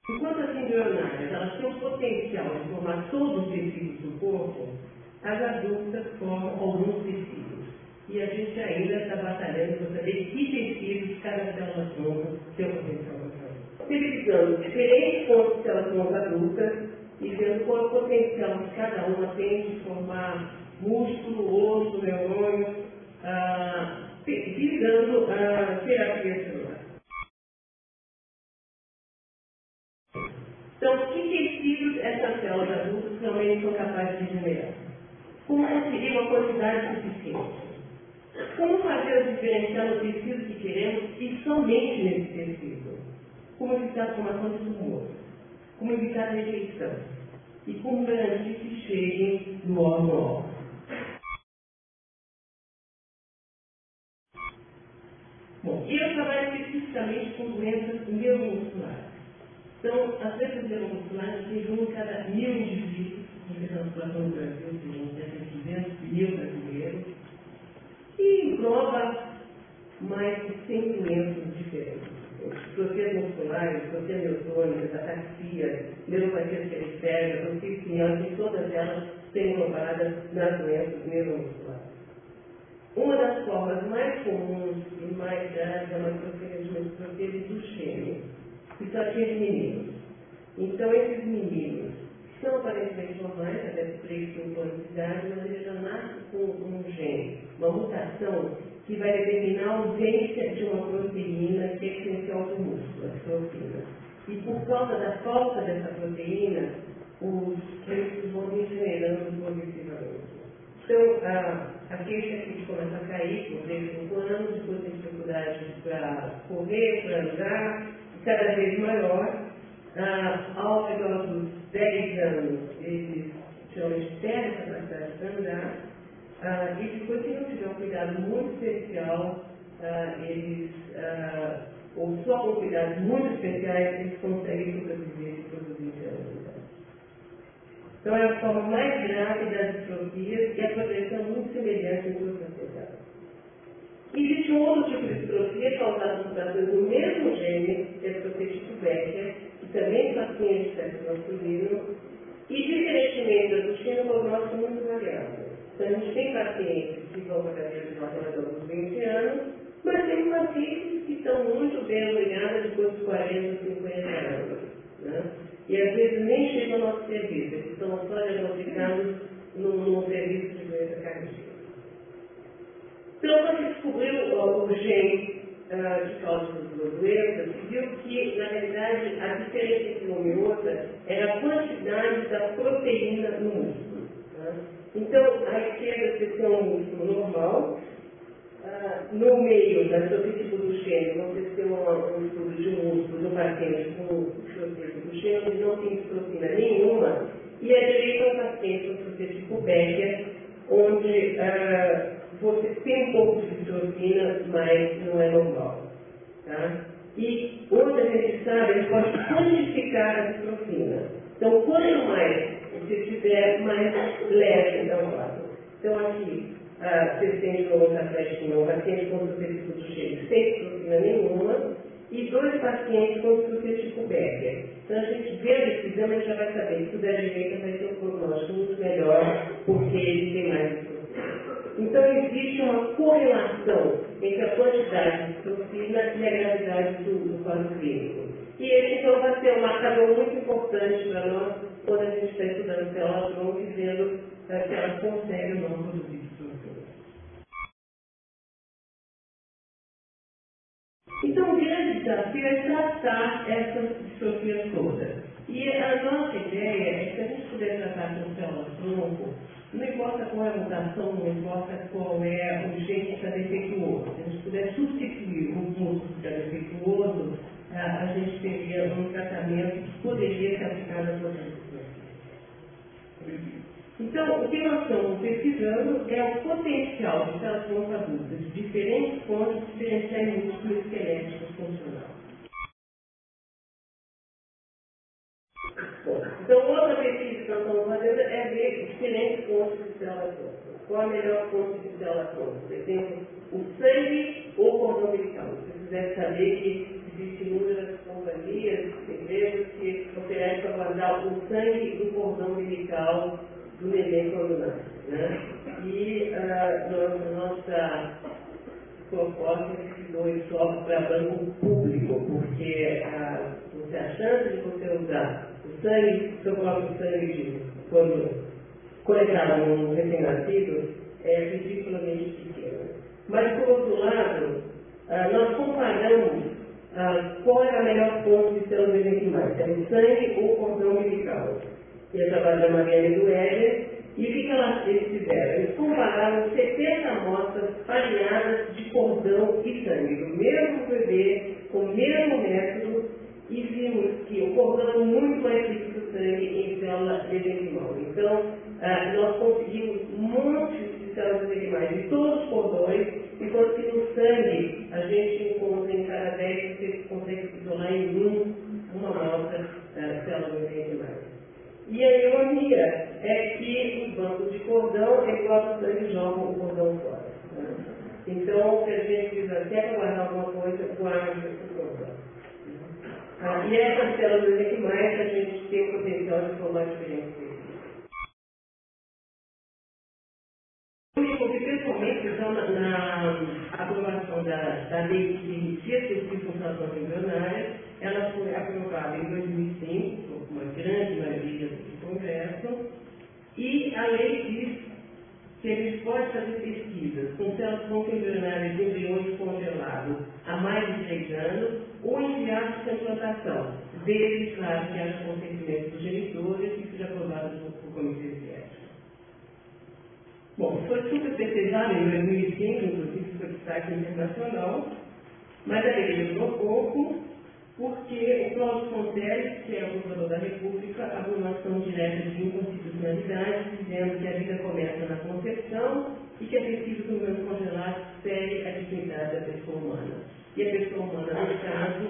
Enquanto as embrionárias elas têm o potencial de formar todos os tecidos do corpo, as adultas formam alguns tecidos. E a gente ainda está batalhando para saber que tecidos cada célula tronco tem o potencial para fazer. Utilizando diferentes fontes de células tronco adultas e vendo qual é o potencial que cada uma tem de formar músculo, osso, neurônio, visando a terapia celular. Então, que tecidos essas células adultas realmente são capazes de generar? Como conseguir uma quantidade suficiente? Como fazer o diferencial no tecido que queremos e somente nesse tecido? Como evitar a formação de tumor? Como evitar a rejeição? E como garantir que cheguem no órgão. Bom, eu trabalho especificamente com doenças neuromusculares. Então, as doenças neuromusculares têm um em cada 1000 indivíduos, na população do Brasil, tem cerca de 200 mil brasileiros, e engloba mais de 100 doenças diferentes. Distrofias musculares, distrofia neurônica, ataxia, neuropatia periférica, autoestima, todas elas têm englobadas nas doenças neuromusculares. Uma das formas mais comuns e mais graves é uma distrofia de Duchenne, que só tinha de meninos. Então, esses meninos são aparentemente normais, até por 5 anos de idade, mas eles já nascem com um gene, uma mutação que vai determinar a ausência de uma proteína que é essencial para o músculo, a distrofina. E por causa da falta dessa proteína, os músculos vão degenerando progressivamente. Então, a queixa aqui começa a cair por 5 anos, depois tem dificuldade para correr, para andar, cada vez maior. Ao redor dos 10 anos, eles geralmente perdem a capacidade de andar. E depois, se não tiver um cuidado muito especial, ou só com cuidados muito especiais, eles conseguem sobreviver depois dos 20 anos. Então, é a forma mais grave das distrofias e a progressão muito semelhante em todas as sociedades. Existe um outro tipo de distrofia causada por mutações no mesmo gene, que é a distrofia tipo Becker, que também são pacientes de sexo masculino, e diferentemente da Duchenne, o prognóstico é muito variável. Então, a gente tem pacientes que vão para a cadeira de vacinação dos 20 anos, mas tem pacientes que estão muito bem alinhados depois dos 40, 50 anos. Né? E às vezes nem chegam ao nosso serviço, eles estão só diagnosticados num serviço de doença cardíaca. Então, quando se descobriu o gene de causa das doenças, se viu que, na realidade, a diferença entre uma e outra era a quantidade da proteína no músculo. Tá? Então, à esquerda você tem um músculo normal, no meio da tipo do gene, você tem um estudo de músculo do paciente com tipo do gene, onde não tem proteína nenhuma, e à direita é um paciente com tipo Becker, onde você tem um pouco de distrofina, mas não é normal. Tá? E onde a gente sabe, a gente pode quantificar a distrofina. Então, quanto mais você tiver, mais leve é o quadro. Então, aqui, vocês têm de novo um paciente com distrofia tipo Duchenne sem distrofina nenhuma, e 2 pacientes com distrofia tipo Becker. Então, a gente vê esse exame, a gente já vai saber que o da direita vai ter um prognóstico muito melhor, porque ele tem mais distrofina. Então, existe uma correlação entre a quantidade de distrofina e a gravidade do quadro clínico. E esse, então, vai ser um marcador muito importante para nós quando a gente está estudando células tronco e vendo se elas conseguem ou não produzir distrofina. Então, o grande desafio é tratar essas distrofias todas. E a nossa ideia é que se a gente puder tratar com células tronco, não importa qual é a mutação, não importa qual é o gene que está defeituoso. Se a gente puder substituir o músculo que está defeituoso, a gente teria um tratamento que poderia ser aplicado a todas as pessoas. Então, o que nós estamos pesquisando é o potencial de células tronco adultas de diferentes fontes de diferenciar músculo esquelético funcional. Bom, então, outra pesquisa que nós estamos fazendo é ver diferentes fontes de células tronco. Qual a melhor fonte de células tronco? Por exemplo, o sangue ou o cordão umbilical. Se você quiser saber que existem inúmeras companhias, empresas que guardar o sangue do cordão umbilical do neném quando nasce, né? E nossa proposta é que se doe só para banco público, porque a chance de você usar o sangue, o seu próprio sangue, quando coletado num recém-nascido, é ridiculamente pequena. Mas, por outro lado, nós comparamos qual é a melhor fonte de células mesenquimais, é o sangue ou o cordão umbilical. E é trabalho da Mariana e do Éder, e o que eles fizeram? Eles compararam 70 amostras pareadas de cordão e sangue, do mesmo bebê, com o mesmo método, e vimos que o cordão é muito mais rico que o sangue em célula mesenquimal. Então, nós conseguimos montes de células mesenquimais de todos os cordões, enquanto que no sangue a gente encontra em cada 10, você consegue isolar em uma amostra células mesenquimais. E a ironia é que os bancos de cordão, eles bastante jogam o cordão fora. Né? Então, o que a gente diz assim, é para guardar alguma coisa, guarda o cordão. E essas células mesenquimais, a gente tem o potencial de formar diferentes tecidos. Porque, principalmente, então, na aprovação da lei que permitia tecido com transplantação embrionária, ela foi aprovada em 2005, por uma grande maioria do Congresso, e a lei diz que a gente pode fazer pesquisas com células embrionárias de embriões congelados há mais de 3 anos ou enviados para implantação, desde, claro, que haja consentimento dos genitores e seja aprovado por comitê de ética. Bom, foi super pesquisado em 2005, inclusive foi destaque internacional, mas a lei durou pouco, porque o Cláudio Fonteles, que é o procurador da República, abriu uma ação direta de inconstitucionalidade, dizendo que a vida começa na concepção e que a pesquisa com embriões congelados fere a dignidade da pessoa humana. E a pessoa humana, nesse caso,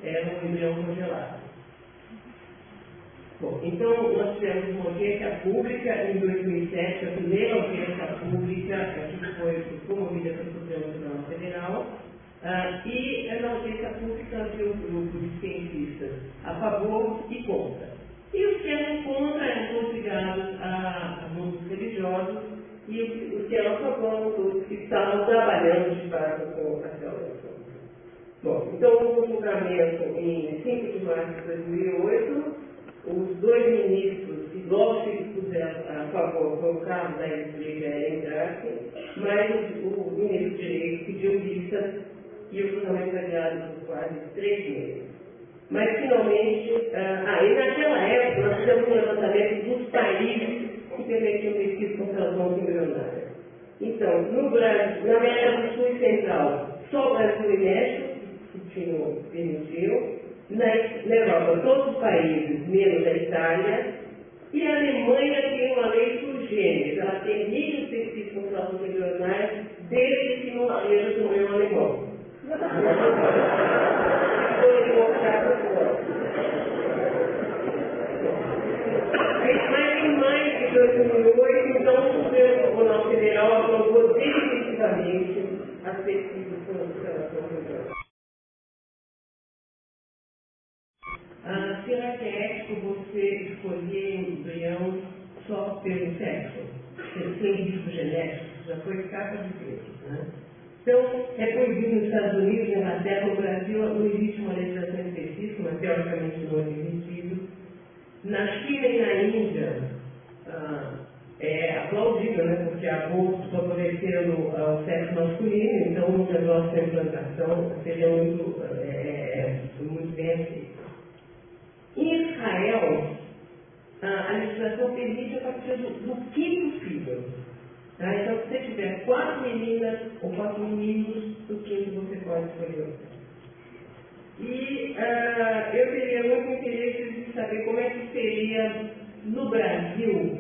é um embrião congelado. Bom, então nós tivemos uma audiência pública em 2007, a primeira audiência pública que foi promovida pelo Supremo Tribunal Federal, e na audiência pública havia um grupo de cientistas a favor e contra. E os que eram contra eram ligados a grupos religiosos, e os que eram a favor eram todos que estavam trabalhando de fato com a célula. Bom, então houve um julgamento em 5 de março de 2008, os 2 ministros que logo se dispuseram a favor foi o Carlos da Igreja Entrasse, mas o ministro de Direito pediu vista e o julgamento foi adiado por quase 3 meses. Mas finalmente, e naquela época nós fizemos um levantamento dos países que permitiam pesquisa com células embrionárias. Então, no Brasil, na América do Sul e Central, só o Brasil e México que permitiam. Na Europa, todos os países, menos a Itália, e a Alemanha tem uma lei sui generis, ela tem níveis específicos com células embrionárias, desde que não seja do meu alemão. Vou mostrar para fora. Mas em maio de 2008, então, o Supremo Tribunal Federal aprovou definitivamente as pesquisas com células embrionárias. Será que é ético você escolher um embrião só pelo sexo? Sem risco genético? Já foi capa de peso, né? Então, é proibido nos Estados Unidos, na Inglaterra, no Brasil, não existe uma legislação específica, mas teoricamente não é permitido. Na China e na Índia, é aplaudível, né? Porque aborto favorecendo ao sexo masculino, então o negócio da implantação seria muito bem aceito. Em Israel, a legislação permite a partir do 5º filho. Tá? Então, se você tiver 4 meninas ou 4 meninos, do 5º você pode escolher. E eu teria muito interesse de saber como é que seria no Brasil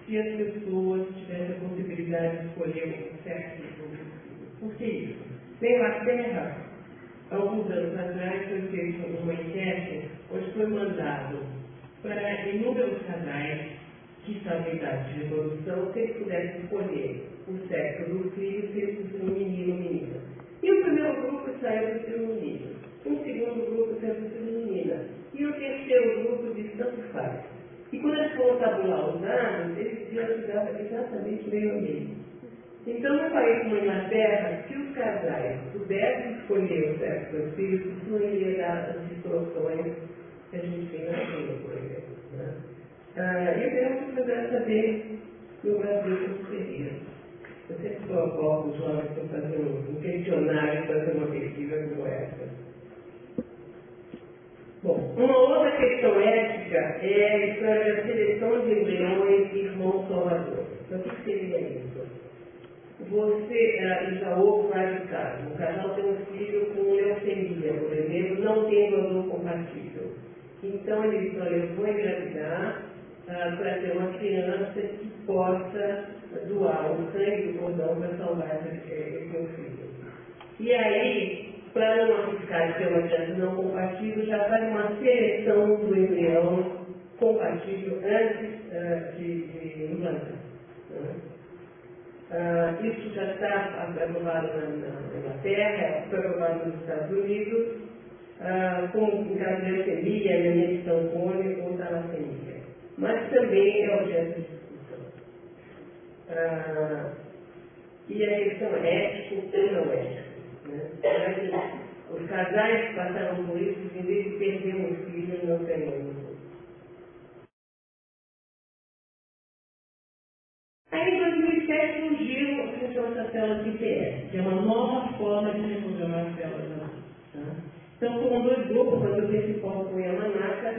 se as pessoas tivessem a possibilidade de escolher o sexo do filho. Por que isso? Na Inglaterra, há alguns anos atrás, foi feita uma enquete onde foi mandado para inúmeros casais que estavam em idade de reprodução, se eles pudessem escolher o sexo do filho, se eles fossem um menino ou menina. E o primeiro grupo saiu do ser menino, o segundo grupo saiu do ser menina, e o terceiro grupo disse tanto faz. olhavam lá os dados, eles viam que dava exatamente meio ambiente. Então, num país como a Inglaterra, se os casais pudessem escolher o sexo dos filhos, isso não iria dar as distorções que a gente tem na China, por exemplo. Né? E eu tenho que procurar saber no Brasil como seria. Eu sempre provoco os jovens para fazer um questionário, para fazer uma pesquisa como essa. Bom, uma outra questão ética é a história da seleção de embriões e irmãos salvadores. Então, o que seria isso? Você já houve vários casos. Um casal tem um filho com leucemia, por exemplo, não tem doador compatível. Então, ele diz, olha, eu vou engravidar para ter uma criança que possa doar o sangue do cordão para salvar esse meu filho. E aí, para não arriscar ter uma criança não compatível, já faz uma seleção do embrião compatível antes de implantar. Né? Isso já está aprovado na Inglaterra, foi aprovado nos Estados Unidos, como em caso de leucemia, anemia de Fanconi ou talassemia. Mas também é objeto de discussão. E a questão ética ou não ética. Né? Os casais que passaram por isso, em vez de perder um filho, não ganham. Aí em 2007 surgiu a função das células IPS, que é uma nova forma de reprogramar as células. Tá? Então foram dois grupos, mas o principal foi a Yamanaka,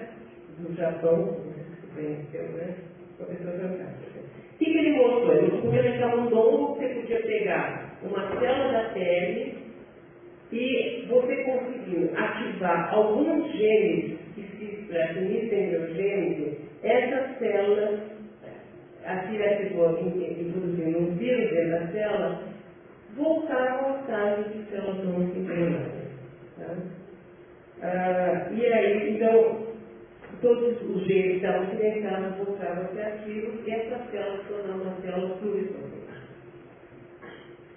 do Japão, conheceu, né? Professor fantástica. O que ele mostrou? Ele experimentar um dom que você podia pegar uma célula da pele e você conseguiu ativar alguns genes que se expressam em nitrogênese, essas células, aquilo que produzindo um vírus dentro da célula, voltaram ao estágio de células não embrionárias. Tá? E aí, então, todos os genes que estavam silenciados voltaram a ser ativos e essas células tornaram uma célula pluripotent.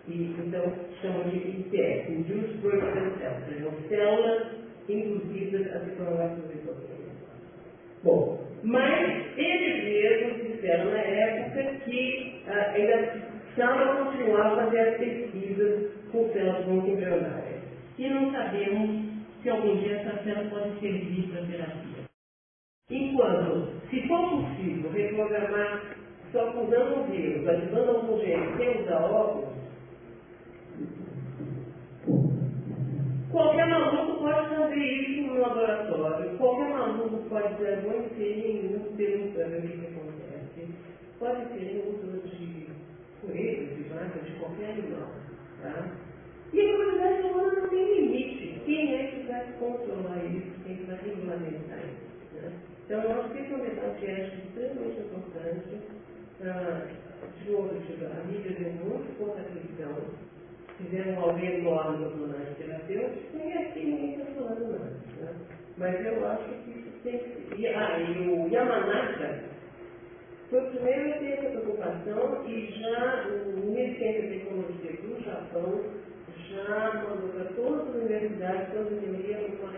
E então chamam de IPS, Induced Pluripotent Cells, sejam células induzidas a se tornar pluripotentes. Bom, mas eles mesmos disseram na época que ainda precisavam continuar a fazer as pesquisas com células não embrionárias. E não sabemos se algum dia essas células podem servir para terapia. Enquanto, se for possível reprogramar só usando um vírus, ativando algum gene sem usar óculos, qualquer maluco pode fazer isso no laboratório, qualquer maluco pode dizer, vou inserir em útero para ver o que acontece. Pode inserir em útero de coelho, de vaca, de qualquer animal. Tá? E a comunidade humana não tem limite. Quem é que vai controlar isso? Quem vai regulamentar isso? Né? Então, nós temos um debate ético extremamente importante. De novo, a mídia deu muito pouca atenção. Fizeram alguém enorme no personagem terapêutico, e aqui ninguém está falando nada. Né? Mas eu acho que isso tem que ser. E o Yamanaka foi o primeiro a ter essa preocupação e já o Ministério da Tecnologia do Japão já mandou para todas as universidades, todas as engenharias, uma